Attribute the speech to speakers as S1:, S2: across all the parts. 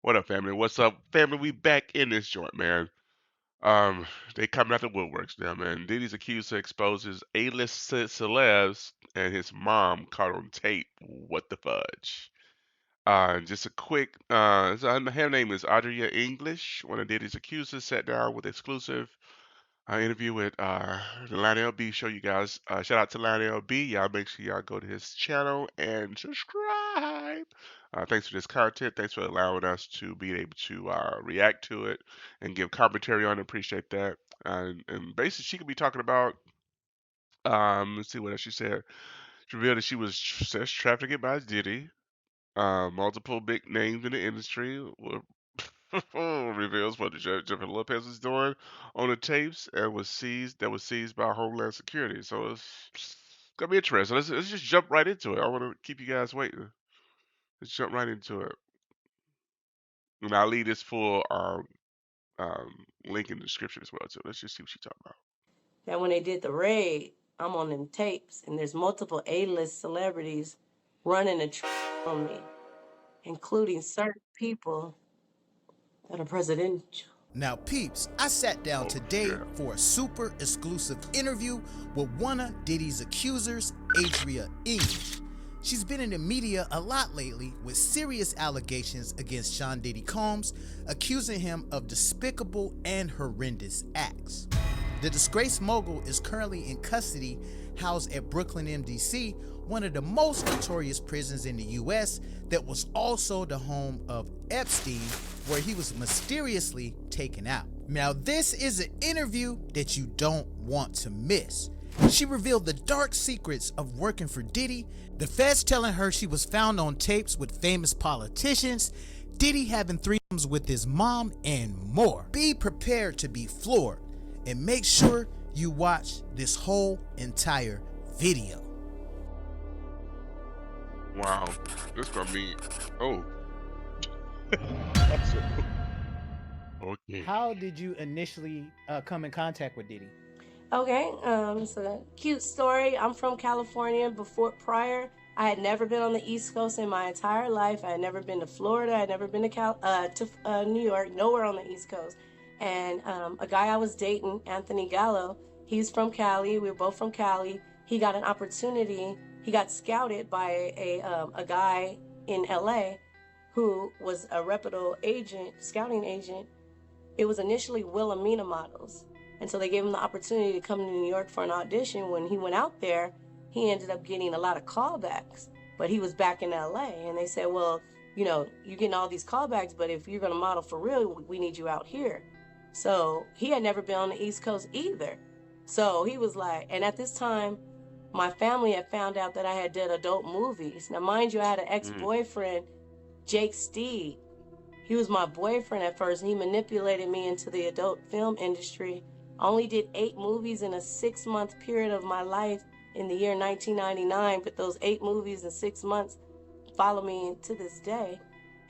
S1: What up, family? What's up, family? We back in this joint, man. Um, they coming out the woodworks now, man. Diddy's accuser exposes A-list celebs and his mom caught on tape. What the fudge? Just a quick. Her name is Adria English. One of Diddy's accusers sat down with exclusive interview with the Lionel B show. You guys, shout out to Lionel B. Y'all make sure y'all go to his channel and subscribe. Thanks for this content. Thanks for allowing us to be able to react to it and give commentary on it. Appreciate that. And basically, she could be talking about. Let's see what else she said. She revealed that she was sex trafficked by Diddy. Multiple big names in the industry were reveals what the Jennifer Lopez was doing on the tapes and was seized by Homeland Security. So it's gonna be interesting. Let's just jump right into it. I want to keep you guys waiting. Let's jump right into it. And I'll leave this full link in the description as well too. Let's just see what she's talking about.
S2: That when they did the raid, I'm on them tapes, and there's multiple A-list celebrities running on me, including certain people that are presidential.
S3: Now, peeps, I sat down
S1: Oh
S3: today
S1: yeah.
S3: for a super exclusive interview with one of Diddy's accusers, Adria English. She's been in the media a lot lately with serious allegations against Sean Diddy Combs, accusing him of despicable and horrendous acts. The disgraced mogul is currently in custody, housed at Brooklyn MDC, one of the most notorious prisons in the US that was also the home of Epstein, where he was mysteriously taken out. Now, this is an interview that you don't want to miss. She revealed the dark secrets of working for Diddy, the feds telling her she was found on tapes with famous politicians, Diddy having threesomes with his mom, and more. Be prepared to be floored, and make sure you watch this whole entire video.
S1: Wow. This gonna be. Oh. Okay.
S4: How did you initially come in contact with Diddy?
S2: Okay, it's a cute story. I'm from California. Prior, I had never been on the East Coast in my entire life. I had never been to Florida. I had never been to New York, nowhere on the East Coast. And a guy I was dating, Anthony Gallo, he's from Cali. We were both from Cali. He got an opportunity. He got scouted by a guy in LA who was a reputable scouting agent. It was initially Wilhelmina Models. And so they gave him the opportunity to come to New York for an audition. When he went out there, he ended up getting a lot of callbacks, but he was back in LA. And they said, well, you know, you're getting all these callbacks, but if you're going to model for real, we need you out here. So he had never been on the East Coast either. So he was like, and at this time, my family had found out that I had did adult movies. Now, mind you, I had an ex-boyfriend, Jake Steed. He was my boyfriend at first, and he manipulated me into the adult film industry. I only did 8 movies in a 6-month period of my life in the year 1999, but those 8 movies in 6 months follow me to this day.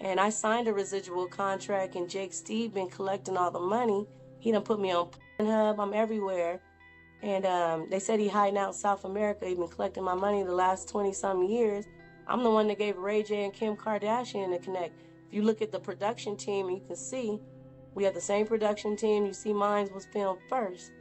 S2: And I signed a residual contract, and Jake Steve been collecting all the money. He done put me on Pornhub. I'm everywhere. And they said he hiding out in South America. He been collecting my money the last 20-some years. I'm the one that gave Ray J and Kim Kardashian a connect. If you look at the production team, you can see we have the same production team. You see mine was filmed first.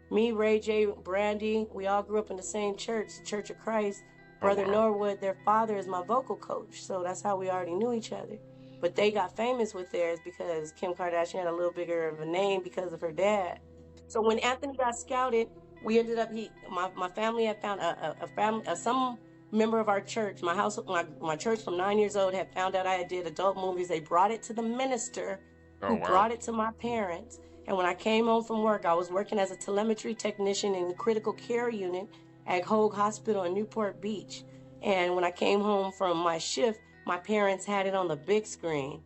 S2: Me, Ray J, Brandy, we all grew up in the same church, the Church of Christ. Brother Norwood, their father is my vocal coach, so that's how we already knew each other. But they got famous with theirs because Kim Kardashian had a little bigger of a name because of her dad. So when Anthony got scouted, we ended up, my family had found some member of our church, my church from 9 years old had found out I had did adult movies. They brought it to the minister who brought it to my parents. And when I came home from work, I was working as a telemetry technician in the critical care unit at Hoag Hospital in Newport Beach. And when I came home from my shift, my parents had it on the big screen.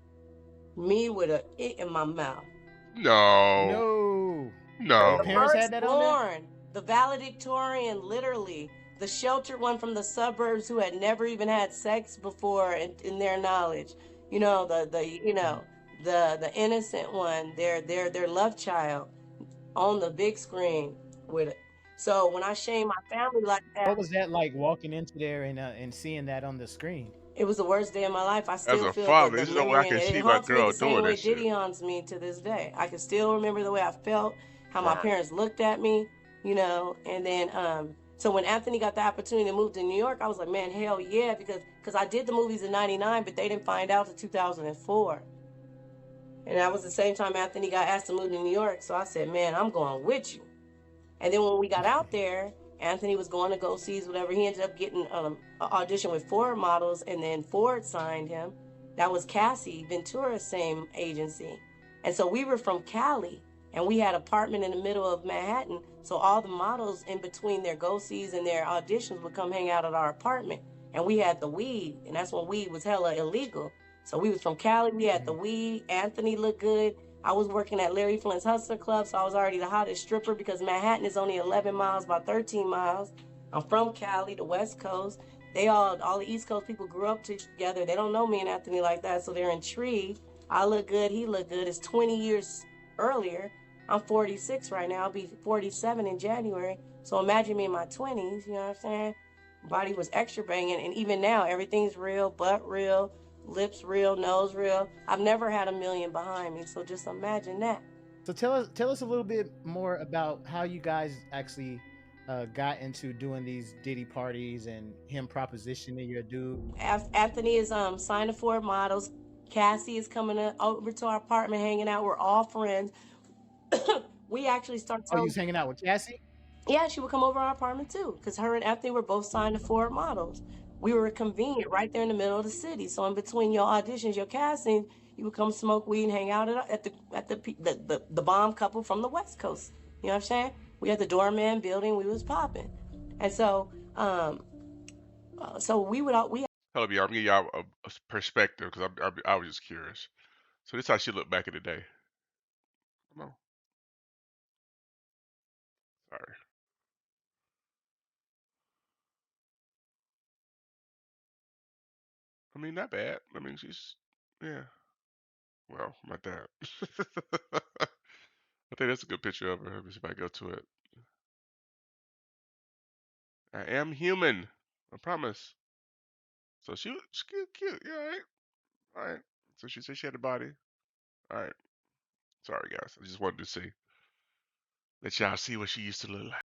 S2: Me with a it in my mouth.
S1: No. No.
S4: Your parents had that on there?
S2: The valedictorian, literally. The sheltered one from the suburbs who had never even had sex before in their knowledge. You know, the innocent one, their love child on the big screen with it. So when I shame my family like that.
S4: What was that like walking into there and seeing that on the screen?
S2: It was the worst day of my life. I
S1: As
S2: still
S1: a
S2: feel
S1: father,
S2: the
S1: there's no way I
S2: memory, and
S1: can
S2: it
S1: see my
S2: haunts me
S1: girl
S2: the same
S1: doing
S2: way
S1: that shit.
S2: Diddy haunts me to this day. I can still remember the way I felt, how my
S1: Right.
S2: parents looked at me, you know, and then so when Anthony got the opportunity to move to New York, I was like, man, hell yeah, because I did the movies in '99, but they didn't find out until 2004. And that was the same time Anthony got asked to move to New York. So I said, man, I'm going with you. And then when we got out there, Anthony was going to go see whatever. He ended up getting an audition with Ford Models, and then Ford signed him. That was Cassie Ventura's same agency. And so we were from Cali, and we had an apartment in the middle of Manhattan. So all the models in between their go-sees and their auditions would come hang out at our apartment. And we had the weed, and that's when weed was hella illegal. So we was from Cali, we had the weed. Anthony looked good. I was working at Larry Flint's Hustler Club, so I was already the hottest stripper because Manhattan is only 11 miles, about 13 miles. I'm from Cali, the West Coast. They all the East Coast people grew up together. They don't know me and Anthony like that, so they're intrigued. I look good, he look good. It's 20 years earlier. I'm 46 right now. I'll be 47 in January. So imagine me in my 20s, you know what I'm saying? Body was extra banging, and even now, everything's real, butt real, lips real, nose real. I've never had a million behind me, so just imagine that.
S4: So tell us a little bit more about how you guys actually got into doing these Diddy parties and him propositioning your dude.
S2: Anthony is signed to Ford Models. Cassie is coming over to our apartment, hanging out. We're all friends. We actually start
S4: Oh, you
S2: telling.
S4: was hanging out with Cassie?
S2: Yeah, she would come over our apartment too, because her and Anthony were both signed to Ford Models. We were convenient right there in the middle of the city. So in between your auditions, your casting, you would come smoke weed and hang out at the bomb couple from the West Coast. You know what I'm saying? We had the doorman building. We was popping, and so so we would all we.
S1: Hello, I'm gonna give y'all a perspective because I was just curious. So this is how she looked back in the day. Come on. Sorry. I mean, not bad. I mean, she's, yeah. Well, not that. I think that's a good picture of her. Let me see if I go to it. I am human. I promise. So she's cute, cute. Yeah, all right. All right. So she said she had a body. All right. Sorry, guys. I just wanted to see. Let y'all see what she used to look like.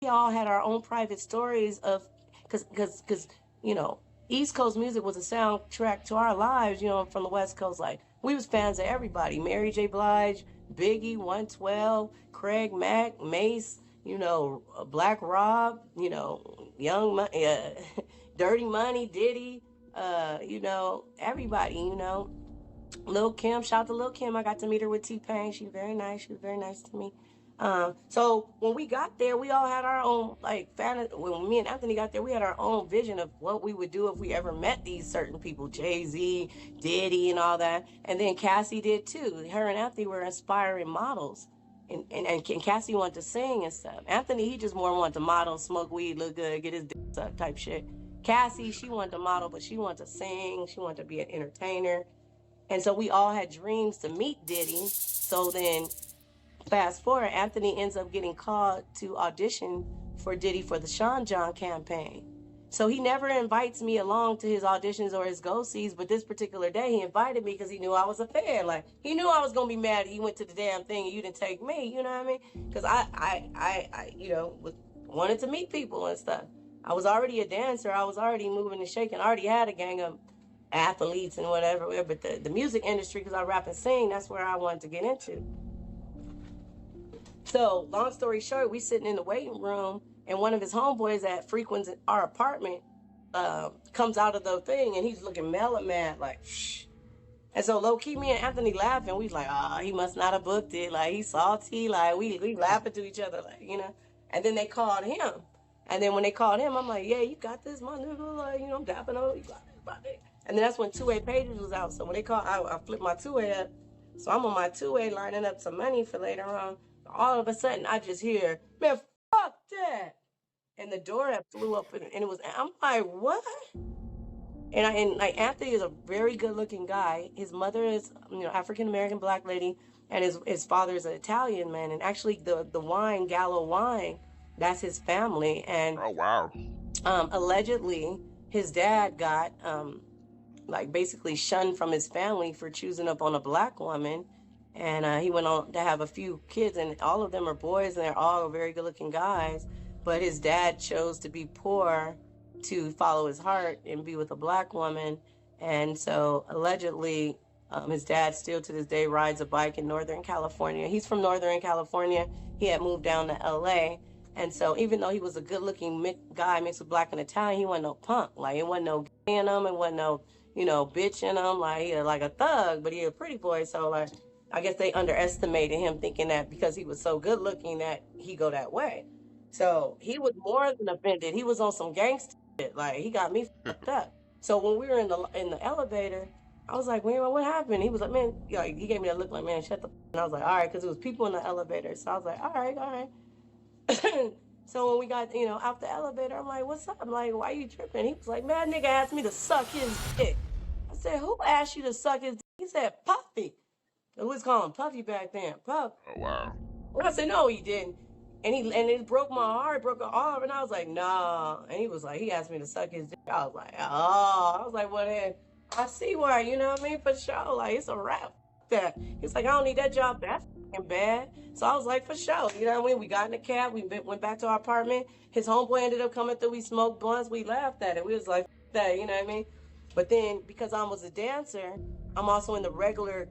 S2: We all had our own private stories of, because you know, East Coast music was a soundtrack to our lives, you know, from the West Coast. Like, we was fans of everybody: Mary J. Blige, Biggie, 112, Craig Mack, Mace, you know, Black Rob, you know, Dirty Money, Diddy, you know, everybody, you know. Lil Kim, shout out to Lil Kim. I got to meet her with T-Pain. She was very nice. She was very nice to me. So when we got there, we all had our own when me and Anthony got there, we had our own vision of what we would do if we ever met these certain people, Jay-Z, Diddy, and all that. And then Cassie did too. Her and Anthony were inspiring models. And Cassie wanted to sing and stuff. Anthony, he just more wanted to model, smoke weed, look good, get his dick sucked type shit. Cassie, she wanted to model, but she wanted to sing. She wanted to be an entertainer. And so we all had dreams to meet Diddy. So then, fast forward, Anthony ends up getting called to audition for Diddy for the Sean John campaign. So he never invites me along to his auditions or his go-sees, but this particular day he invited me because he knew I was a fan. Like, he knew I was gonna be mad he went to the damn thing and you didn't take me. You know what I mean? Because I you know, wanted to meet people and stuff. I was already a dancer. I was already moving and shaking. I already had a gang of athletes and whatever, but the music industry, because I rap and sing, that's where I wanted to get into. So long story short, we sitting in the waiting room, and one of his homeboys that frequents our apartment comes out of the thing, and he's looking mellow mad, like, shh. And so low key, me and Anthony laughing. We was like, he must not have booked it. Like, he's salty. Like, we laughing to each other, like, you know. And then they called him. And then when they called him, I'm like, yeah, you got this, my nigga. Like, you know, I'm dapping on you. Got it. And then that's when two-way pages was out. So when they called, I flipped my two-way up. So I'm on my two-way lining up some money for later on. All of a sudden, I just hear, man, fuck that. And the door had flew up, and it was, I'm like, what? And like, Anthony is a very good-looking guy. His mother is, you know, African-American black lady, and his father is an Italian man. And actually, the wine, Gallo wine, that's his family. And
S1: Oh wow.
S2: allegedly, his dad got like basically shunned from his family for choosing up on a black woman. And he went on to have a few kids, and all of them are boys, and they're all very good looking guys. But his dad chose to be poor to follow his heart and be with a black woman. And so allegedly, his dad still to this day rides a bike in Northern California. He's from Northern California. He had moved down to LA. And so even though he was a good looking guy mixed with black and Italian, he wasn't no punk. Like, it wasn't no gay in him. It wasn't no, bitch in him. Like, he was like a thug, but he a pretty boy. So, like, I guess they underestimated him, thinking that because he was so good looking that he go that way. So he was more than offended. He was on some gangster shit. Like, he got me fucked up. So when we were in the elevator, I was like, man, what happened? He was like, man, like, he gave me that look like, man, shut the. And I was like, all right, because it was people in the elevator. So I was like, all right. So when we got, out the elevator, I'm like, what's up? I'm like, why you tripping? He was like, man, nigga asked me to suck his dick. I said, who asked you to suck his dick? He said, Puffy. We was calling Puffy back then. Puff.
S1: Oh wow.
S2: I said, no, he didn't. And it broke my heart, broke an arm. And I was like, nah. And he was like, he asked me to suck his dick. I was like, oh. I was like, well, then I see why, you know what I mean? For sure. Like, it's a wrap. That. He's like, I don't need that job that fucking bad. So I was like, for sure. You know what I mean? We got in the cab. We went back to our apartment. His homeboy ended up coming through. We smoked blunts. We laughed at it. We was like, that, you know what I mean? But then, because I was a dancer, I'm also in the regular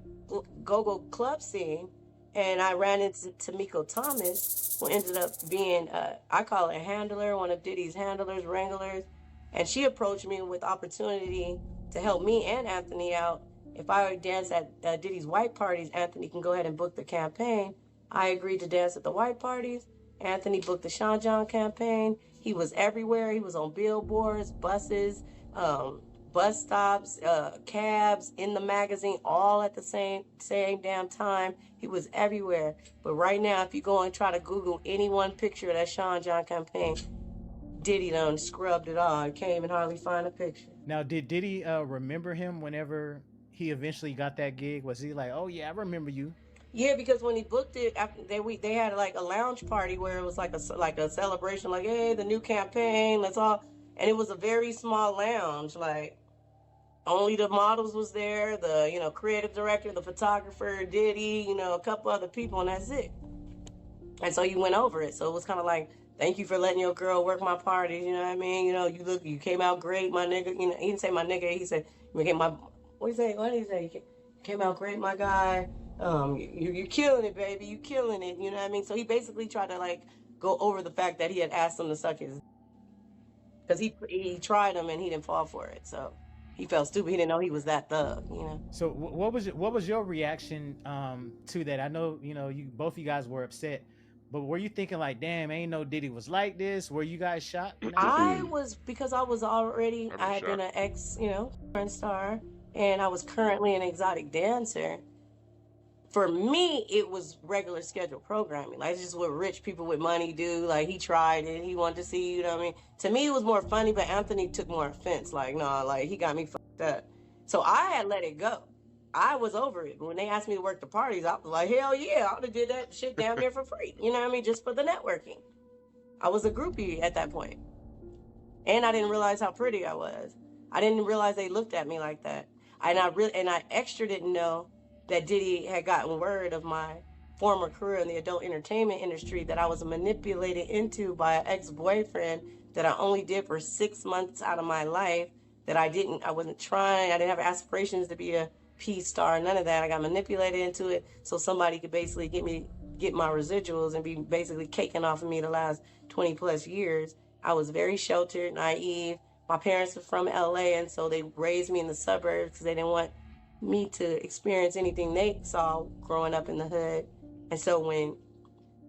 S2: go-go club scene. And I ran into Tamiko Thomas, who ended up being, I call her a handler, one of Diddy's handlers, wranglers. And she approached me with opportunity to help me and Anthony out. If I would dance at Diddy's white parties, Anthony can go ahead and book the campaign. I agreed to dance at the white parties. Anthony booked the Sean John campaign. He was everywhere. He was on billboards, buses, bus stops, cabs, in the magazine, all at the same damn time. He was everywhere. But right now, if you go and try to Google any one picture of that Sean John campaign, Diddy done scrubbed it all. I can't even hardly find a picture.
S4: Now, did Diddy remember him whenever he eventually got that gig? Was he like, oh yeah, I remember you?
S2: Yeah, because when he booked it, after they had like a lounge party where it was like a celebration, like, hey, the new campaign, let's all, and it was a very small lounge, like only the models was there, the creative director, the photographer, Diddy, a couple other people, and that's it. And so you went over it. So it was kind of like, thank you for letting your girl work my parties. You know what I mean? You came out great, my nigga. He didn't say my nigga. He said, you came my, what did he say? You came out great, my guy. You're killing it, baby. You killing it. You know what I mean? So he basically tried to like go over the fact that he had asked him to suck his, because he tried him and he didn't fall for it. So he felt stupid. He didn't know he was that thug.
S4: So what was your reaction to that? I know you both of you guys were upset, but were you thinking like, damn, ain't no Diddy was like this? Were you guys shocked?
S2: I was, because I was already,
S1: I'm
S2: I had been an ex, porn star, and I was currently an exotic dancer. For me, it was regular scheduled programming. Like, it's just what rich people with money do. Like, he tried it. He wanted to see, you know what I mean? To me, it was more funny, but Anthony took more offense. Like, no, like, he got me fucked up. So I had let it go. I was over it. But when they asked me to work the parties, I was like, hell yeah, I would have did that shit damn near for free. You know what I mean? Just for the networking. I was a groupie at that point. And I didn't realize how pretty I was. I didn't realize they looked at me like that. And I extra didn't know that Diddy had gotten word of my former career in the adult entertainment industry, that I was manipulated into by an ex-boyfriend that I only did for 6 months out of my life, that I wasn't trying, I didn't have aspirations to be a P star, none of that. I got manipulated into it so somebody could basically get my residuals and be basically caking off of me the last 20 plus years. I was very sheltered, naive. My parents were from LA, and so they raised me in the suburbs because they didn't want me to experience anything they saw growing up in the hood. And so when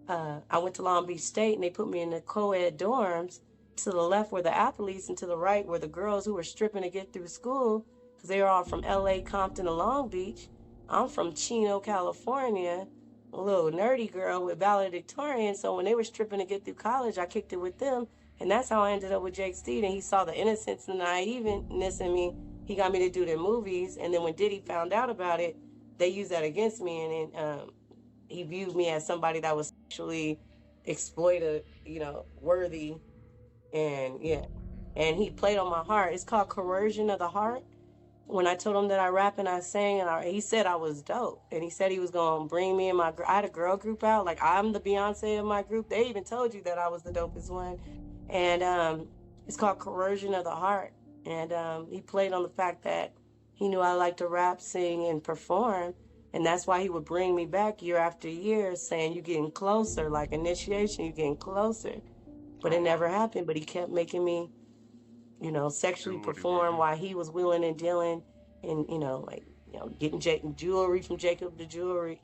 S2: I went to Long Beach State and they put me in the co-ed dorms, to the left were the athletes and to the right were the girls who were stripping to get through school, because they were all from LA, Compton, and Long Beach. I'm from Chino, California, a little nerdy girl with valedictorian. So when they were stripping to get through college, I kicked it with them. And that's how I ended up with Jake Steed. He saw the innocence and the naiveness in me. He got me to do their movies. And then when Diddy found out about it, they used that against me. And then he viewed me as somebody that was sexually exploited, worthy. And yeah. and he played on my heart. It's called Coercion of the Heart. When I told him that I rap and I sang, and he said I was dope, and he said he was gonna bring me and I had a girl group out, like I'm the Beyonce of my group. They even told you that I was the dopest one, and it's called Coercion of the Heart, and he played on the fact that he knew I liked to rap, sing, and perform, and that's why he would bring me back year after year, saying you're getting closer, like initiation, you're getting closer, but it never happened. But he kept making me, sexually perform while he was wheeling and dealing, and getting jewelry from Jacob the jeweler,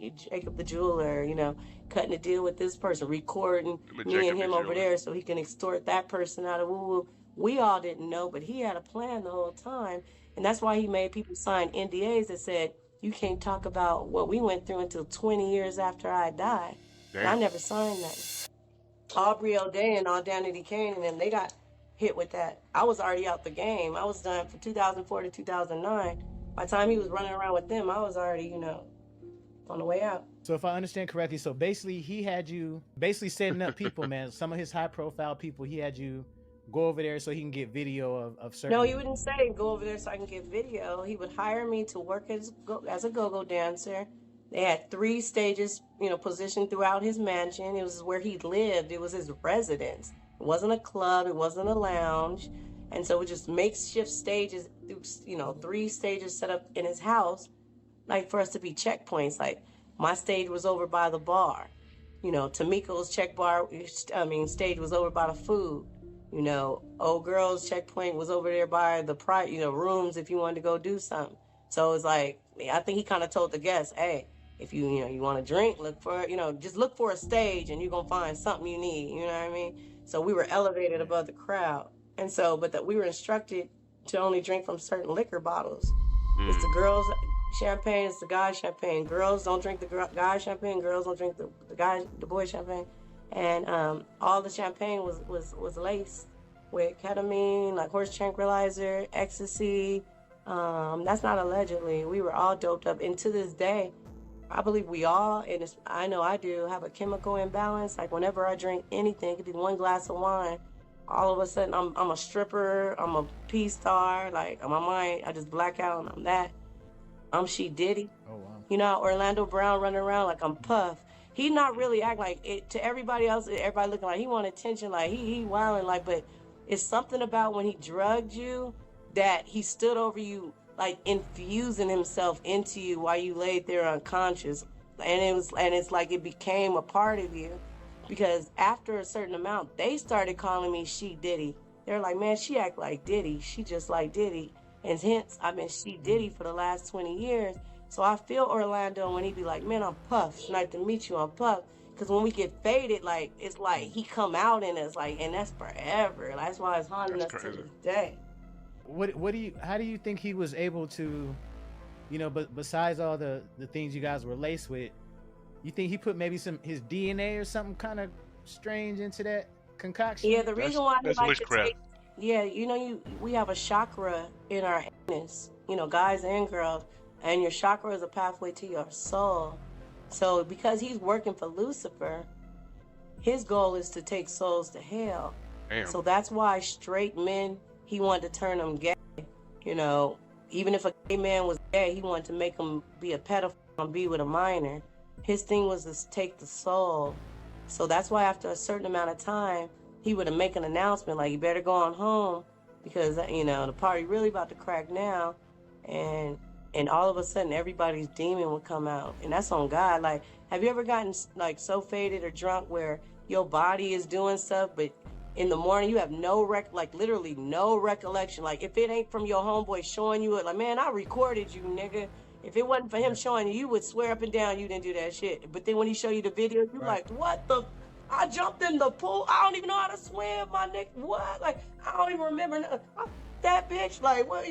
S2: cutting a deal with this person, recording me and him over there so he can extort that person out of woo-woo. We all didn't know, but he had a plan the whole time, and that's why he made people sign NDAs that said you can't talk about what we went through until 20 years after I died. And I never signed that. Aubrey O'Day and Danity Kane and them, they got hit with that. I was already out the game. I was done from 2004 to 2009. By the time he was running around with them, I was already, on the way out.
S4: So if I understand correctly, so basically he had you setting up people, man. Some of his high profile people, he had you go over there so he can get video of certain.
S2: No, he wouldn't say go over there so I can get video. He would hire me to work as a go-go dancer. They had 3 stages, positioned throughout his mansion. It was where he lived. It was his residence. It wasn't a club. It wasn't a lounge. And so it just makeshift stages, 3 stages set up in his house, like for us to be checkpoints. Like my stage was over by the bar. Tamiko's stage was over by the food. Old girl's checkpoint was over there by the rooms if you wanted to go do something. So it's like, I think he kind of told the guests, hey, if you want to drink, look for, just look for a stage and you're going to find something you need. You know what I mean? So we were elevated above the crowd. And so, we were instructed to only drink from certain liquor bottles. It's the girls' champagne, it's the guys' champagne. Girls don't drink the guys' champagne, girls don't drink the boys' champagne. And all the champagne was laced with ketamine, like horse tranquilizer, ecstasy. That's not allegedly. We were all doped up. And to this day, I believe we all, and I know I do, have a chemical imbalance. Like whenever I drink anything, it could be 1 glass of wine, all of a sudden I'm a stripper, I'm a P-star, like in my mind, I just black out and I'm that. I'm She Diddy.
S4: Oh, wow.
S2: You know how Orlando Brown running around like I'm Puff. He not really act like it to everybody else, everybody looking like he want attention, like he wilding, like, but it's something about when he drugged you that he stood over you, like infusing himself into you while you laid there unconscious. And it's like it became a part of you, because after a certain amount, they started calling me She Diddy. They're like, man, she act like Diddy. She just like Diddy. And hence, I've been She Diddy for the last 20 years. So I feel Orlando when he be like, man, I'm Puff. It's nice to meet you, I'm Puff. Because when we get faded, like, it's like he come out in us, like, and that's forever. That's why it's haunting us to this day.
S4: How do you think he was able to, but besides all the things you guys were laced with, you think he put maybe his DNA or something kind of strange into that concoction?
S2: Yeah, the reason why I like to take, we have a chakra in our anus, guys and girls, and your chakra is a pathway to your soul. So because he's working for Lucifer, his goal is to take souls to hell.
S1: Damn.
S2: So that's why straight men, he wanted to turn them gay. Even if a gay man was gay, he wanted to make him be a pedophile and be with a minor. His thing was to take the soul. So that's why after a certain amount of time, he would make an announcement like, you better go on home because, the party really about to crack now. And all of a sudden, everybody's demon would come out. And that's on God. Like, have you ever gotten, like, so faded or drunk where your body is doing stuff, but in the morning you have literally no recollection? Like, if it ain't from your homeboy showing you it, like, man, I recorded you, nigga. If it wasn't for him showing you, you would swear up and down you didn't do that shit. But then when he show you the video, you're like, what the? I jumped in the pool. I don't even know how to swim, my nigga. What? Like, I don't even remember that bitch. Like, what?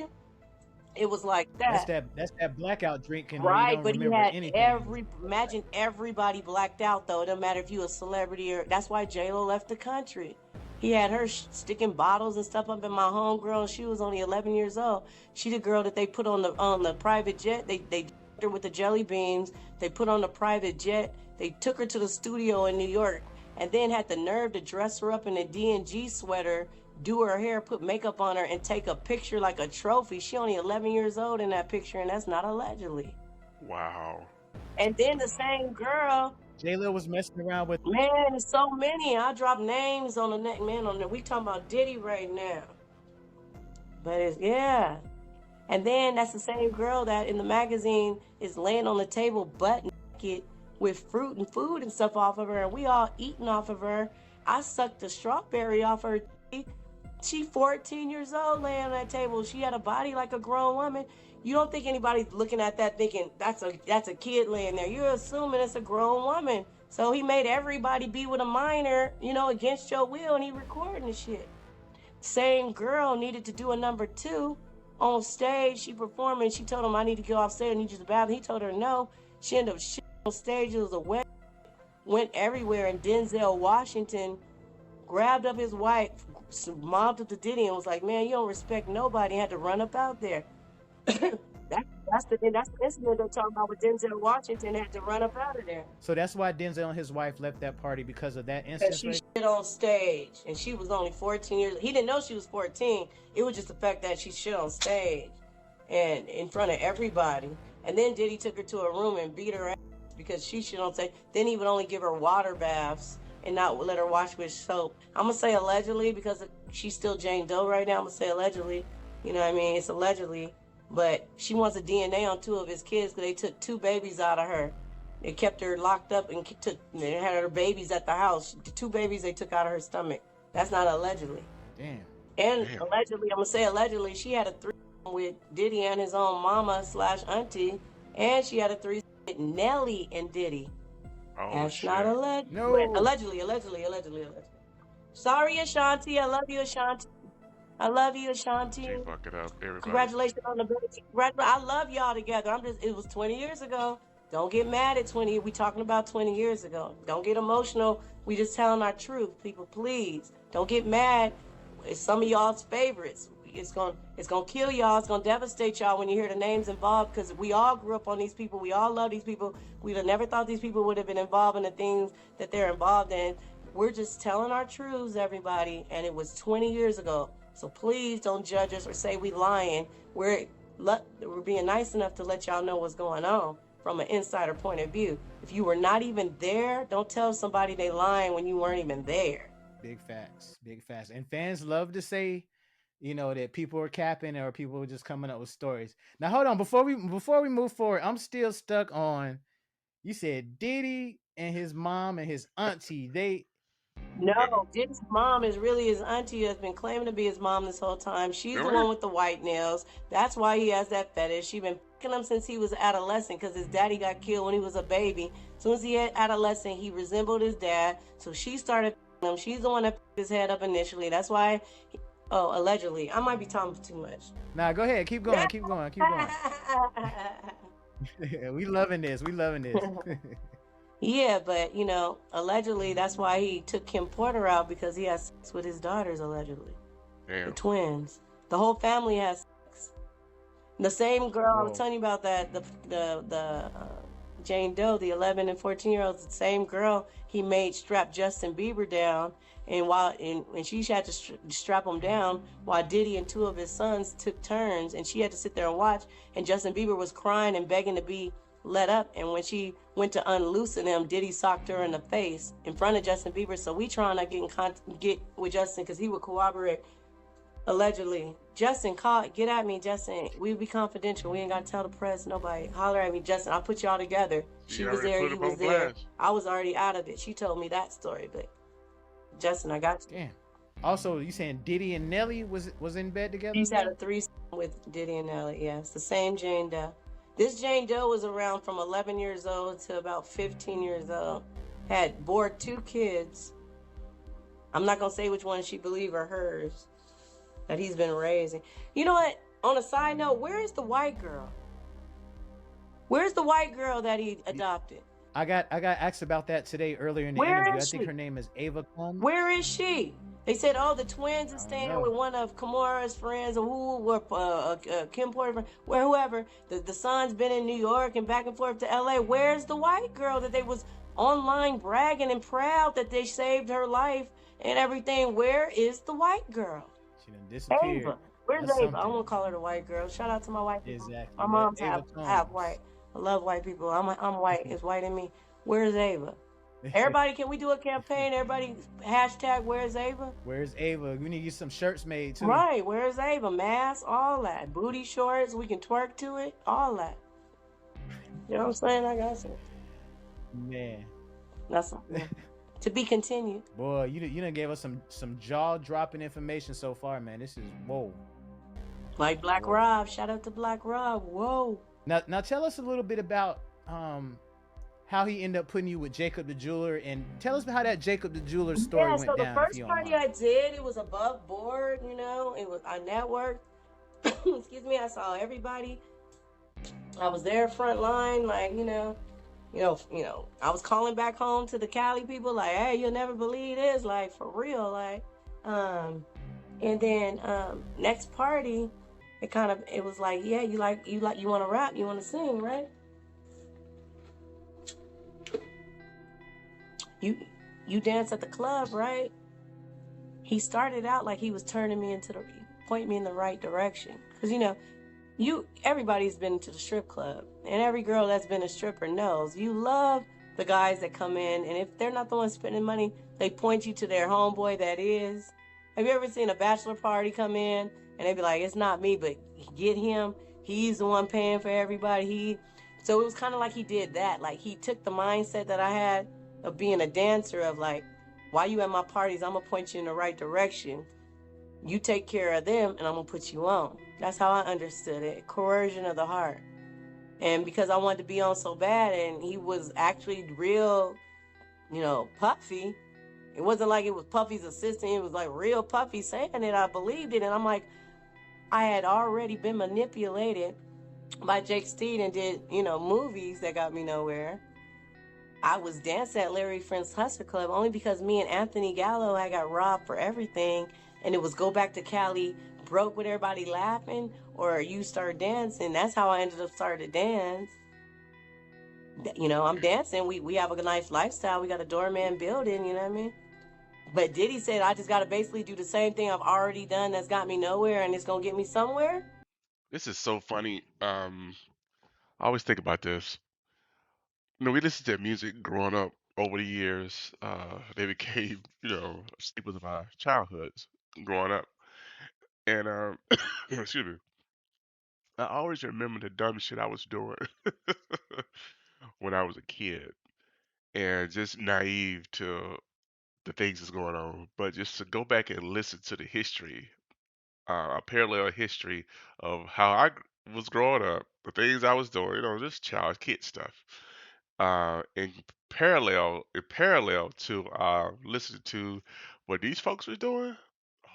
S2: It was like that.
S4: That's that blackout drinking.
S2: Right, but he had
S4: anything.
S2: imagine everybody blacked out though. It doesn't matter if you a celebrity or, that's why J-Lo left the country. He had her sticking bottles and stuff up in my homegirl. She was only 11 years old. She the girl that they put on the private jet. They her with the jelly beans. They put on the private jet. They took her to the studio in New York and then had the nerve to dress her up in a D&G sweater do her hair, put makeup on her, and take a picture like a trophy. She only 11 years old in that picture, and that's not allegedly.
S1: Wow.
S2: And then the same girl,
S4: J-Lo was messing around with.
S2: man, there's so many. I drop names on the neck, man. We talking about Diddy right now. But it's, yeah. And then that's the same girl that in the magazine is laying on the table butt naked with fruit and food and stuff off of her, and we all eating off of her. I sucked the strawberry off her. She 14 years old laying on that table. She had a body like a grown woman. You don't think anybody's looking at that thinking that's a kid laying there. You're assuming it's a grown woman. So he made everybody be with a minor, you know, against your will, and he recording the shit. Same girl needed to do a number 2 on stage. She performing. She told him, I need to go off stage. I need you to bathroom. He told her no. She ended up shit on stage. It was a went everywhere. And Denzel Washington grabbed up his wife, mobbed up to Diddy, and was like, man, you don't respect nobody. Had to run up out there. That's the incident they're talking about with Denzel Washington had to run up out of there.
S4: So that's why Denzel and his wife left that party, because of that
S2: Because
S4: instance.
S2: she
S4: Right?
S2: shit on stage, and she was only 14 years. He didn't know she was 14. It was just the fact that she shit on stage and in front of everybody. And then Diddy took her to a room and beat her ass because she shit on stage. Then he would only give her water baths and not let her wash with soap. I'm gonna say allegedly because she's still Jane Doe right now. I'm gonna say allegedly. You know what I mean? It's allegedly. But she wants a DNA on 2 of his kids because they took 2 babies out of her. They kept her locked up and they had her babies at the house. The 2 babies they took out of her stomach. That's not allegedly.
S4: Damn.
S2: And allegedly, I'm gonna say allegedly, she had a 3 with Diddy and his own mama / auntie, and she had a 3 with Nelly and Diddy.
S1: Oh,
S2: That's
S1: shit.
S2: not alleged.
S4: No.
S2: Allegedly. Sorry, Ashanti. I love you, Ashanti. I love you, Ashanti.
S1: She fuck it up, everybody.
S2: Congratulations on the baby. I love y'all together. It was 20 years ago. Don't get mad at 20. We talking about 20 years ago. Don't get emotional. We just telling our truth, people. Please don't get mad. It's some of y'all's favorites. It's gonna kill y'all. It's gonna devastate y'all when you hear the names involved, because we all grew up on these people. We all love these people. We'd have never thought these people would have been involved in the things that they're involved in. We're just telling our truths, everybody, and it was 20 years ago. So please don't judge us or say we lying. We're being nice enough to let y'all know what's going on from an insider point of view. If you were not even there, don't tell somebody they lying when you weren't even there.
S4: Big facts. Big facts. And fans love to say, you know, that people are capping or people are just coming up with stories. Now hold on, before we move forward, I'm still stuck on, you said Diddy and his mom and his auntie,
S2: No, Diddy's mom is really his auntie, has been claiming to be his mom this whole time. She's the one with the white nails. That's why he has that fetish. She's been fucking him since he was adolescent because his daddy got killed when he was a baby. As soon as he had adolescent, he resembled his dad. So she started fucking him. She's the one that fucked his head up initially. That's why, allegedly. I might be talking too much.
S4: Nah, go ahead. Keep going. We loving this.
S2: Yeah, but, you know, allegedly, that's why he took Kim Porter out, because he has sex with his daughters, allegedly.
S1: Damn.
S2: The twins. The whole family has sex. The same girl I was telling you about, that the Jane Doe, the 11 and 14-year-olds, the same girl, he made strap Justin Bieber down, and she had to strap him down while Diddy and 2 of his sons took turns, and she had to sit there and watch, and Justin Bieber was crying and begging to be let up, and when she went to unloosen him, Diddy socked her in the face in front of Justin Bieber. So we trying to get with Justin because he would corroborate, allegedly. Justin, get at me, Justin. We be confidential. We ain't got to tell the press, nobody. Holler at me, Justin. I'll put y'all together. She was there, he was there. I was already out of it. She told me that story, but Justin, I got you.
S4: Damn. Also, you saying Diddy and Nelly was in bed together?
S2: He's had a threesome with Diddy and Nelly. Yeah, it's the same Jane Doe. This Jane Doe was around from 11 years old to about 15 years old. Had bore 2 kids. I'm not going to say which one she believed are hers that he's been raising. You know what? On a side note, where is the white girl? Where's the white girl that he adopted?
S4: I got asked about that today earlier in the interview. I think her name is Ava Combs.
S2: Where is she? They said, the twins are staying with one of Kamora's friends, or Kim Porter, whoever. The son's been in New York and back and forth to LA. Where's the white girl that they was online bragging and proud that they saved her life and everything. Where is the white girl?
S4: She done disappeared.
S2: Ava. Where's
S4: That's
S2: Ava? I
S4: something.
S2: won't call her the white girl. Shout out to my white people.
S4: Exactly.
S2: My mom's
S4: Ava
S2: half
S4: Tones.
S2: white. I love white people. I'm white. It's white in me. Where's Ava? Everybody, can we do a campaign? Everybody, hashtag Where's Ava?
S4: Where's Ava? We need to get some shirts made too.
S2: Right. Where's Ava? Mask, all that. Booty shorts. We can twerk to it. All that. You know what I'm saying? I got some.
S4: Man.
S2: That's to be continued.
S4: Boy, you done gave us some jaw dropping information so far, man. This is whoa.
S2: Like Black
S4: Whoa.
S2: Rob. Shout out to Black Rob. Whoa.
S4: Now tell us a little bit about how he ended up putting you with Jacob the Jeweler, and tell us how that Jacob the Jeweler story went down.
S2: So the first
S4: if you don't
S2: party
S4: mind.
S2: I did, it was above board, you know. It was I networked. Excuse me. I saw everybody. I was there front line, like you know. I was calling back home to the Cali people, like, hey, you'll never believe this, like for real, like. And then next party, it was like, yeah, you want to rap, you want to sing, right? You dance at the club, right? He started out like he was pointing me in the right direction, because everybody's been to the strip club, and every girl that's been a stripper knows you love the guys that come in, and if they're not the ones spending money, they point you to their homeboy that is. Have you ever seen a bachelor party come in and they be like, it's not me, but get him, he's the one paying for everybody. So it was kind of like he did that. Like he took the mindset that I had of being a dancer, of like, while you at my parties, I'm gonna point you in the right direction. You take care of them and I'm gonna put you on. That's how I understood it. Coercion of the heart. And because I wanted to be on so bad, and he was actually real, Puffy. It wasn't like it was Puffy's assistant. It was like real Puffy saying it. I believed it. And I'm like, I had already been manipulated by Jake Steed and did, movies that got me nowhere. I was dancing at Larry Friend's Hustler Club only because me and Anthony Gallo had got robbed for everything. And it was go back to Cali, broke with everybody laughing, or you start dancing. That's how I ended up starting to dance. I'm dancing. We have a nice lifestyle. We got a doorman building, you know what I mean? But Diddy said I just got to basically do the same thing I've already done that's got me nowhere, and it's going to get me somewhere.
S1: This is so funny. I always think about this. We listened to music growing up over the years. They became, staples of our childhoods growing up. And excuse me, I always remember the dumb shit I was doing when I was a kid, and just naive to the things that's going on. But just to go back and listen to the history, a parallel history of how was growing up, the things I was doing, just child kid stuff. In parallel to listening to what these folks were doing. Oh,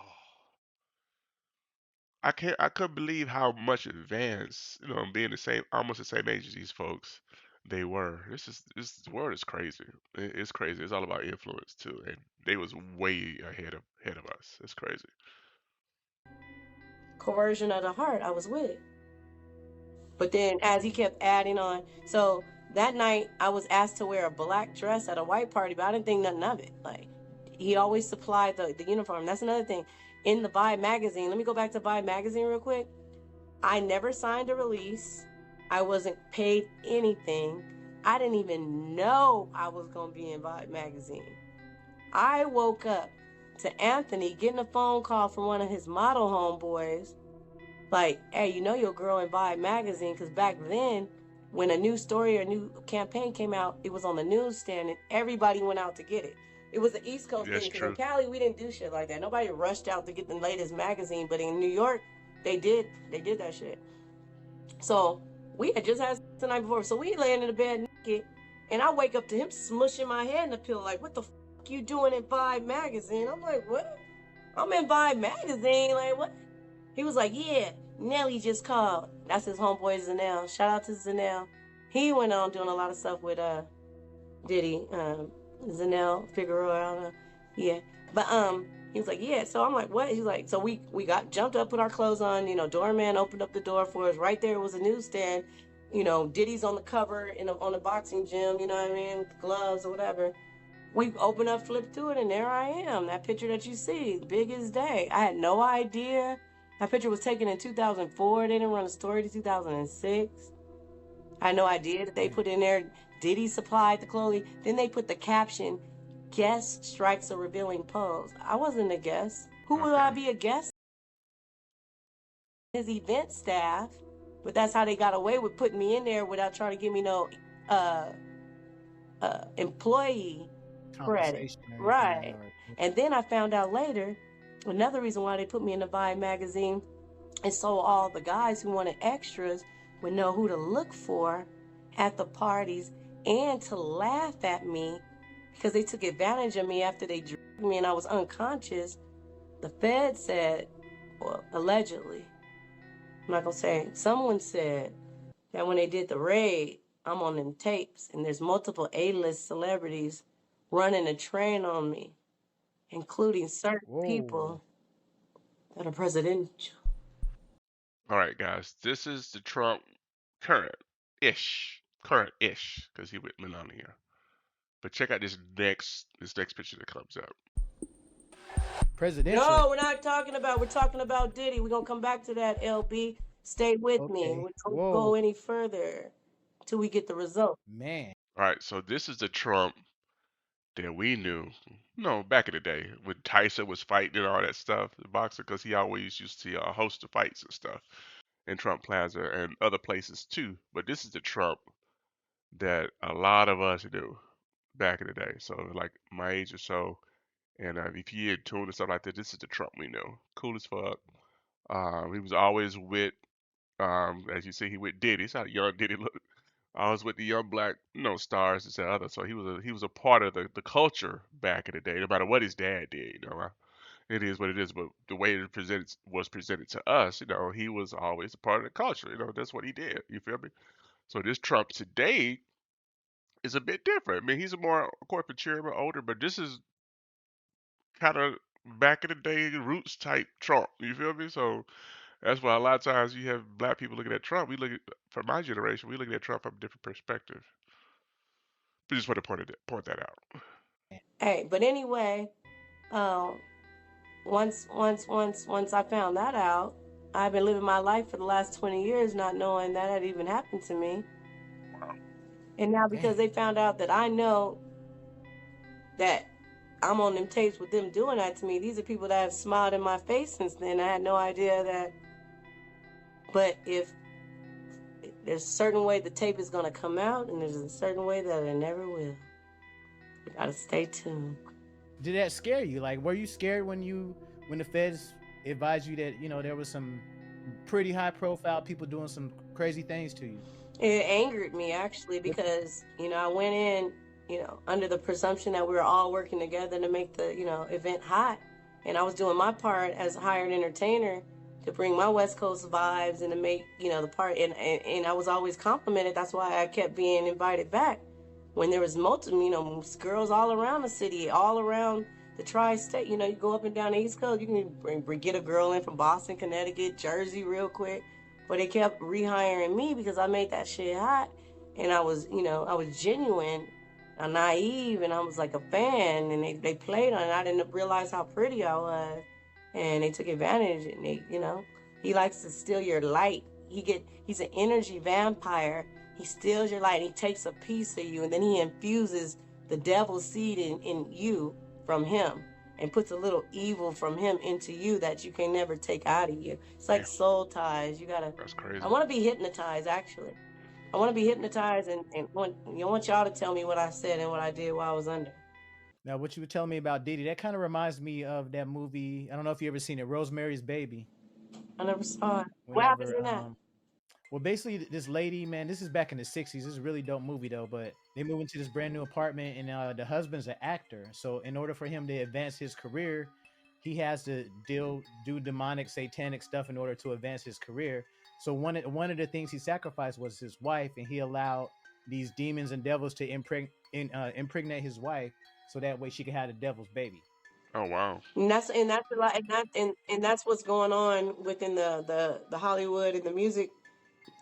S1: I couldn't believe how much advanced, being almost the same age as these folks, they were. This world is crazy. It's crazy. It's all about influence too, and they was way ahead of us. It's crazy.
S2: Coercion of the heart, I was with. But then as he kept adding on, so that night I was asked to wear a black dress at a white party, but I didn't think nothing of it. Like, he always supplied the uniform. That's another thing. In the Vibe magazine, let me go back to Vibe magazine real quick. I never signed a release. I wasn't paid anything. I didn't even know I was going to be in Vibe magazine. I woke up to Anthony getting a phone call from one of his model homeboys, like, hey, your girl in Vibe magazine, because back then, when a new story or new campaign came out, it was on the newsstand and everybody went out to get it. It was the East Coast
S1: That's
S2: thing, because in
S1: true.
S2: Cali, we didn't do shit like that. Nobody rushed out to get the latest magazine, but in New York, they did that shit. So we had just had the night before, so we laying in the bed naked, and I wake up to him smushing my head in the pillow, like, what the fuck you doing in Vibe magazine? I'm like, what? I'm in Vibe magazine, like, what? He was like, yeah, Nelly just called. That's his homeboy Zanell. Shout out to Zanell. He went on doing a lot of stuff with Diddy, Zanell, Figueroa, I don't know. Yeah. But he was like, yeah. So I'm like, what? He's like, so we got jumped up, put our clothes on, doorman opened up the door for us. Right there was a newsstand. Diddy's on the cover on the boxing gym, you know what I mean? Gloves or whatever. We open up, flip through it, and there I am. That picture that you see, big as day. I had no idea. That picture was taken in 2004. They didn't run a story to 2006. I had no idea that they
S4: Damn.
S2: put in there, Diddy supplied the clothing. Then they put the caption, guest strikes a revealing pose. I wasn't a guest. Who would I
S1: Okay.
S2: be a guest? His event staff. But that's how they got away with putting me in there without trying to give me no uh, employee credit.
S4: Compensation or anything,
S2: Right.
S4: or
S2: And then I found out later, another reason why they put me in the Vibe magazine is so all the guys who wanted extras would know who to look for at the parties and to laugh at me because they took advantage of me after they drugged me and I was unconscious. The Fed said, well, allegedly, I'm not gonna say, someone said that when they did the raid, I'm on them tapes and there's multiple A-list celebrities running a train on me, including certain
S4: whoa.
S2: people that are presidential.
S1: All right, guys. This is the Trump current-ish, because he with Melania. But check out this next picture that comes up.
S4: Presidential.
S2: No, we're talking about Diddy. We're gonna come back to that, LB. Stay with me.
S4: Okay.
S2: We don't
S4: Whoa,
S2: go any further till we get the result.
S4: man.
S1: All right, so this is the Trump that we knew, back in the day when Tyson was fighting and all that stuff, the boxer, because he always used to host the fights and stuff in Trump Plaza and other places too. But this is the Trump that a lot of us knew back in the day. So like my age or so, and if you had tuned and stuff like that, this is the Trump we know. Cool as fuck. He was always with, as you see, he with Diddy. He's how young Diddy look. I was with the young black, stars and said other. So he was a part of the culture back in the day. No matter what his dad did, it is what it is. But the way it was presented to us, he was always a part of the culture. That's what he did. You feel me? So this Trump today is a bit different. I mean, he's a more corporate chairman, older, but this is kind of back in the day roots type Trump. You feel me? So that's why a lot of times you have black people looking at Trump. From my generation, we look at Trump from a different perspective. We just want to point that out.
S2: Hey, but anyway, um, once I found that out, I've been living my life for the last 20 years not knowing that had even happened to me.
S1: Wow.
S2: And now
S4: Damn.
S2: because they found out that I know that I'm on them tapes with them doing that to me, these are people that have smiled in my face since then. I had no idea that. But if there's a certain way the tape is going to come out, and there's a certain way that it never will. You gotta stay tuned.
S4: Did that scare you? Like, were you scared when the feds advised you that there was some pretty high profile people doing some crazy things to you?
S2: It angered me actually because I went in under the presumption that we were all working together to make the event hot, and I was doing my part as a hired entertainer to bring my West Coast vibes and to make the part, and I was always complimented. That's why I kept being invited back when there was multiple girls all around the city, all around the tri-state. You go up and down the East Coast, you can get a girl in from Boston, Connecticut, Jersey real quick. But they kept rehiring me because I made that shit hot. And I was genuine, naive, and I was like a fan. And they played on it. I didn't realize how pretty I was. And they took advantage. And he likes to steal your light. He's an energy vampire. He steals your light. And he takes a piece of you. And then he infuses the devil's seed in you from him, and puts a little evil from him into you that you can never take out of you. It's like
S1: Yeah,
S2: soul ties.
S1: that's crazy.
S2: I want to be hypnotized, actually. I want to be hypnotized and want y'all to tell me what I said and what I did while I was under.
S4: Now, what you were telling me about Diddy, that kind of reminds me of that movie. I don't know if you ever seen it, Rosemary's Baby.
S2: I never saw it. What happens
S4: Whenever
S2: in that?
S4: Well, basically, this lady, man, this is back in the '60s. This is a really dope movie though. But they move into this brand new apartment, and the husband's an actor. So in order for him to advance his career, he has to do demonic, satanic stuff in order to advance his career. So one of the things he sacrificed was his wife, and he allowed these demons and devils to impregnate his wife, so that way she could have the devil's baby.
S1: Oh wow.
S2: And that's a lot, and that's what's going on within the Hollywood and the music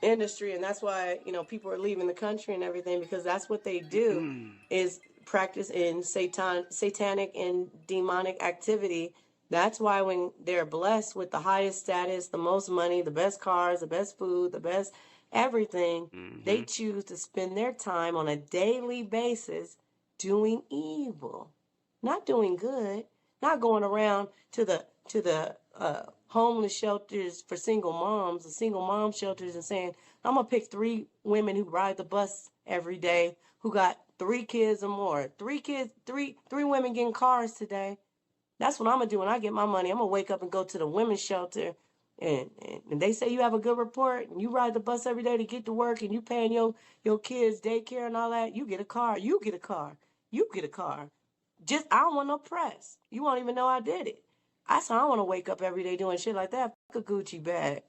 S2: industry, and that's why people are leaving the country and everything, because that's what they do is practice in satanic and demonic activity. That's why when they're blessed with the highest status, the most money, the best cars, the best food, the best everything, they
S1: Mm-hmm.
S2: choose to spend their time on a daily basis doing evil, not doing good, not going around to the homeless shelters for single moms, the single mom shelters, and saying, I'm gonna pick 3 women who ride the bus every day who got 3 kids or more. 3 kids, three women getting cars today. That's what I'm gonna do when I get my money. I'm gonna wake up and go to the women's shelter, and they say you have a good report and you ride the bus every day to get to work and you paying your kids daycare and all that. You get a car. You get a car. You get a car. Just I don't want no press. You won't even know I did it. I said I don't want to wake up every day doing shit like that. Fuck a Gucci bag.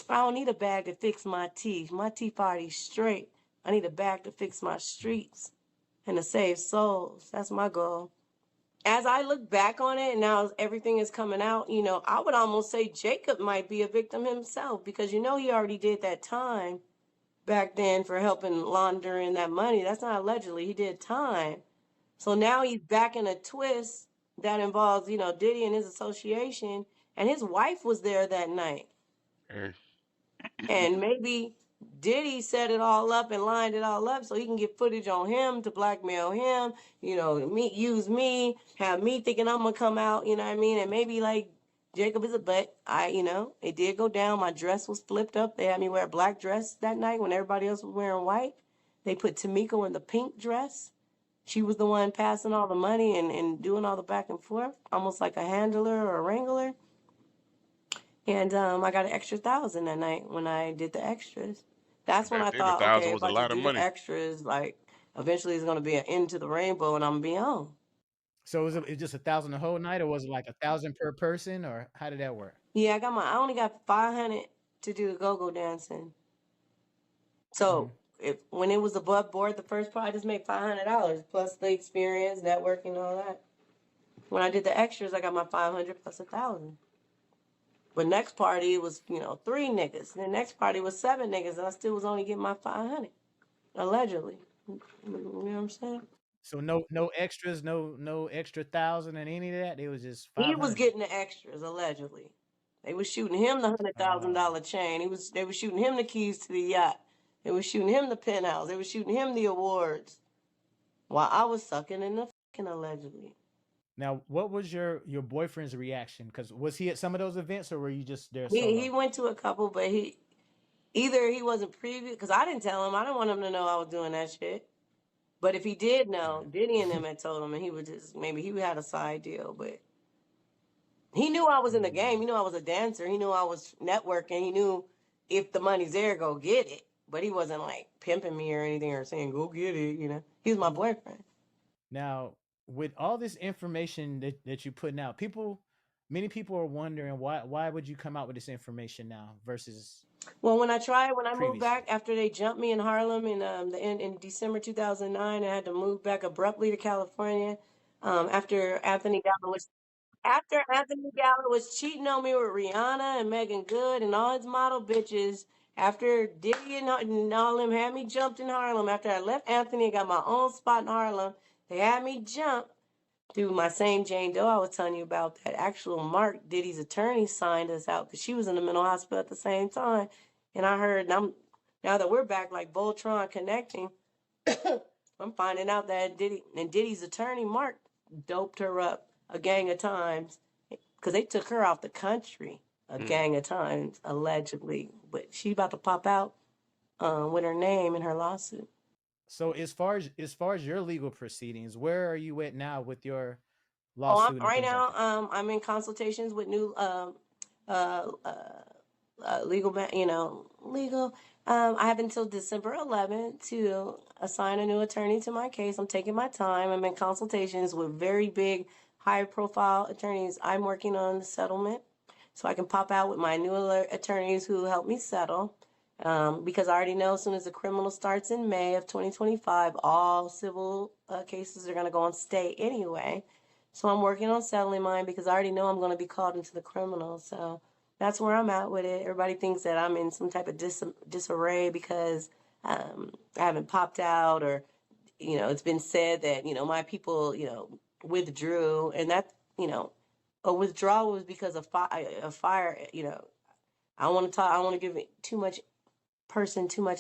S2: I don't need a bag to fix my teeth. My teeth already straight. I need a bag to fix my streets and to save souls. That's my goal. As I look back on it, and now everything is coming out, I would almost say Jacob might be a victim himself because he already did that time back then for helping laundering that money. That's not allegedly. He did time. So now he's back in a twist that involves, Diddy and his association, and his wife was there that night.
S1: Hey.
S2: And maybe Diddy set it all up and lined it all up so he can get footage on him to blackmail him, use me, have me thinking I'm gonna come out, you know what I mean? And maybe like Jacob is it did go down. My dress was flipped up. They had me wear a black dress that night when everybody else was wearing white. They put Tamiko in the pink dress. She was the one passing all the money and doing all the back and forth, almost like a handler or a wrangler. And I got an extra 1,000 that night when I did the extras. That's when
S1: Back
S2: I
S1: then, a
S2: thought,
S1: thousand
S2: okay,
S1: was
S2: if
S1: a
S2: I just
S1: lot of
S2: do the
S1: money.
S2: extras, like eventually it's gonna be an end to the rainbow, and I'm gonna be on.
S4: So was it just 1,000 the whole night, or was it like 1,000 per person, or how did that work?
S2: Yeah, I only got 500 to do the go-go dancing.
S4: Hmm.
S2: So when it was above board, the first part I just made $500 plus the experience, networking, all that. When I did the extras, I got my 500 plus 1,000. But next party was 3 niggas. And the next party was 7 niggas, and I still was only getting my 500 allegedly. You know what I'm saying?
S4: So no extras, no extra 1,000 and any of that. It was just
S2: He was
S4: 500.
S2: getting the extras allegedly. They was shooting him the $100,000 chain. They was shooting him the keys to the yacht. They was shooting him the penthouse. They was shooting him the awards, while I was sucking in the fucking allegedly.
S4: Now, what was your boyfriend's reaction? Because was he at some of those events, or were you just there
S2: He
S4: solo?
S2: went to a couple, but either he wasn't privy because I didn't tell him. I didn't want him to know I was doing that shit. But if he did know, Diddy and them had told him, and he would just maybe he had a side deal, but he knew I was in the game. He knew I was a dancer. He knew I was networking. He knew if the money's there, go get it. But he wasn't like pimping me or anything or saying, go get it, He was my boyfriend.
S4: Now, with all this information that you're putting out, many people are wondering why would you come out with this information now versus
S2: Well, when I moved back
S4: previously?
S2: after they jumped me in Harlem in December 2009, I had to move back abruptly to California. After Anthony Gallo was cheating on me with Rihanna and Megan Good and all his model bitches, after Diddy and all them had me jumped in Harlem, after I left Anthony and got my own spot in Harlem, they had me jump through my same Jane Doe I was telling you about. That actual Mark, Diddy's attorney, signed us out because she was in the mental hospital at the same time. And I heard, now that we're back like Voltron connecting, I'm finding out that Diddy's attorney, Mark, doped her up a gang of times because they took her off the country a gang of times, allegedly. But she about to pop out with her name in her lawsuit.
S4: So as far as your legal proceedings, where are you at now with your
S2: Oh,
S4: lawsuit and
S2: right
S4: things like
S2: now,
S4: that?
S2: I'm in consultations with new uh, legal, legal. I have until December 11th to assign a new attorney to my case. I'm taking my time. I'm in consultations with very big, high profile attorneys. I'm working on the settlement so I can pop out with my new attorneys who help me settle. Because I already know as soon as the criminal starts in May of 2025, all civil cases are going to go on stay anyway. So I'm working on settling mine because I already know I'm going to be called into the criminal. So that's where I'm at with it. Everybody thinks that I'm in some type of disarray because I haven't popped out or it's been said that, my people, withdrew, and that, a withdrawal was because of a fire, I don't want to talk, I don't want to give it too much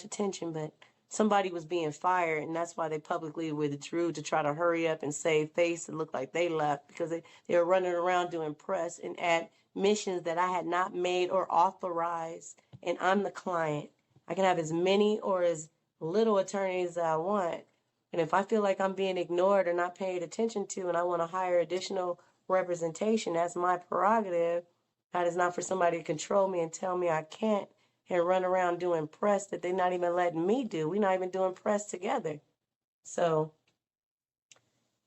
S2: attention, but somebody was being fired, and that's why they publicly withdrew to try to hurry up and save face and look like they left, because they were running around doing press and ad missions that I had not made or authorized, and I'm the client. I can have as many or as little attorneys as I want. And if I feel like I'm being ignored or not paid attention to, and I want to hire additional representation, that's my prerogative. That is not for somebody to control me and tell me I can't and run around doing press that they're not even letting me do. We're not even doing press together. So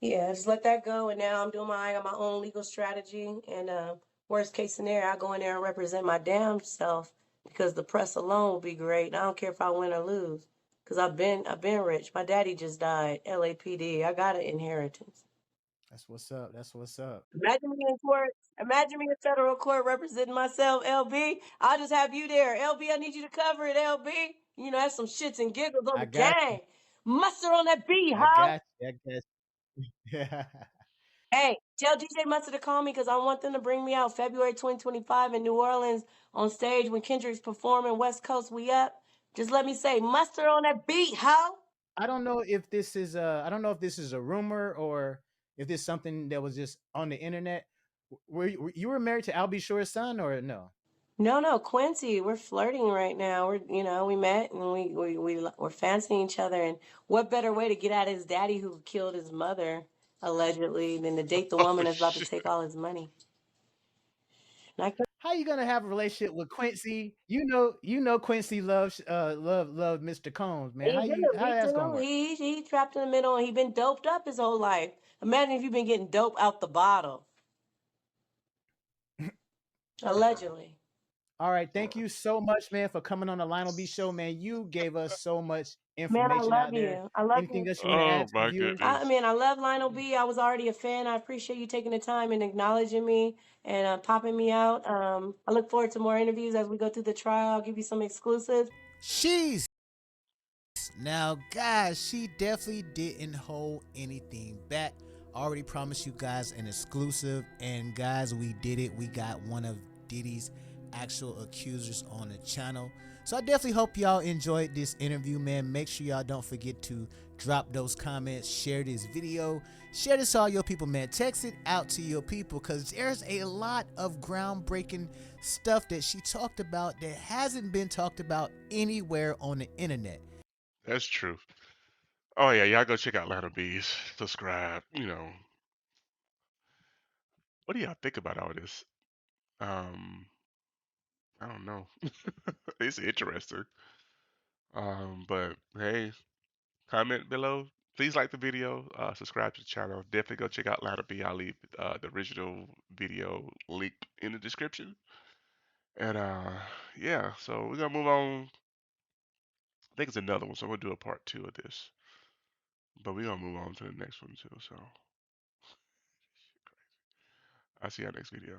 S2: yeah, just let that go. And now I got my own legal strategy. And worst case scenario, I go in there and represent my damn self, because the press alone will be great. And I don't care if I win or lose, because I've been rich. My daddy just died, LAPD. I got an inheritance.
S4: That's what's up. That's what's up.
S2: Imagine me in court. Imagine me in federal court representing myself, LB. I'll just have you there. LB, I need you to cover it, LB. Have some shits and giggles on
S4: I
S2: the
S4: got you.
S2: gang. Mustard on that beat,
S4: I
S2: huh?
S4: got you. I got you. Yeah.
S2: Hey, tell DJ Mustard to call me, because I want them to bring me out February 2025 in New Orleans on stage when Kendrick's performing West Coast We Up. Just let me say, mustard on that beat, huh?
S4: I don't know if this is I don't know if this is a rumor or if this is something that was just on the internet. You were married to Albie Shore's son or no?
S2: No, no, Quincy, we're flirting right now. We met and we're fancying each other. And what better way to get at his daddy who killed his mother, allegedly, than to date the
S1: Oh
S2: woman that's about to
S1: shit.
S2: take all his money? And
S4: How you gonna have a relationship with Quincy? You know Quincy loves love Mr. Combs, man.
S2: he do,
S4: How
S2: he
S4: that's gonna
S2: do.
S4: work?
S2: He trapped in the middle, and he been doped up his whole life. Imagine if you've been getting dope out the bottle, allegedly.
S4: All right, thank you so much, man, for coming on the Lionel B show, man. You gave us so much
S2: Man, I
S4: information
S2: love
S4: out there.
S2: you. I love
S4: Anything
S2: you.
S4: else you want to
S1: Oh
S4: add to the
S1: my
S4: viewers?
S2: I
S1: goodness.
S2: mean, I love Lionel B. I was already a fan. I appreciate you taking the time and acknowledging me and popping me out. I look forward to more interviews as we go through the trial. I'll give you some exclusives.
S3: She's now, guys, she definitely didn't hold anything back. Already promised you guys an exclusive, and guys, we did it. We got one of Diddy's actual accusers on the channel. So I definitely hope y'all enjoyed this interview, man. Make sure y'all don't forget to drop those comments, share this video, share this to all your people, man. Text it out to your people, because there's a lot of groundbreaking stuff that she talked about that hasn't been talked about anywhere on the internet.
S1: That's true. Oh yeah, y'all go check out Lana Bees. Subscribe. What do y'all think about all this? Um, I don't know. It's interesting. But hey, comment below. Please like the video. Subscribe to the channel. Definitely go check out Lana B. I'll leave the original video link in the description. And yeah, so we're gonna move on. I think it's another one, so we'll do a part two of this. But we're gonna move on to the next one too. So I'll see y'all next video.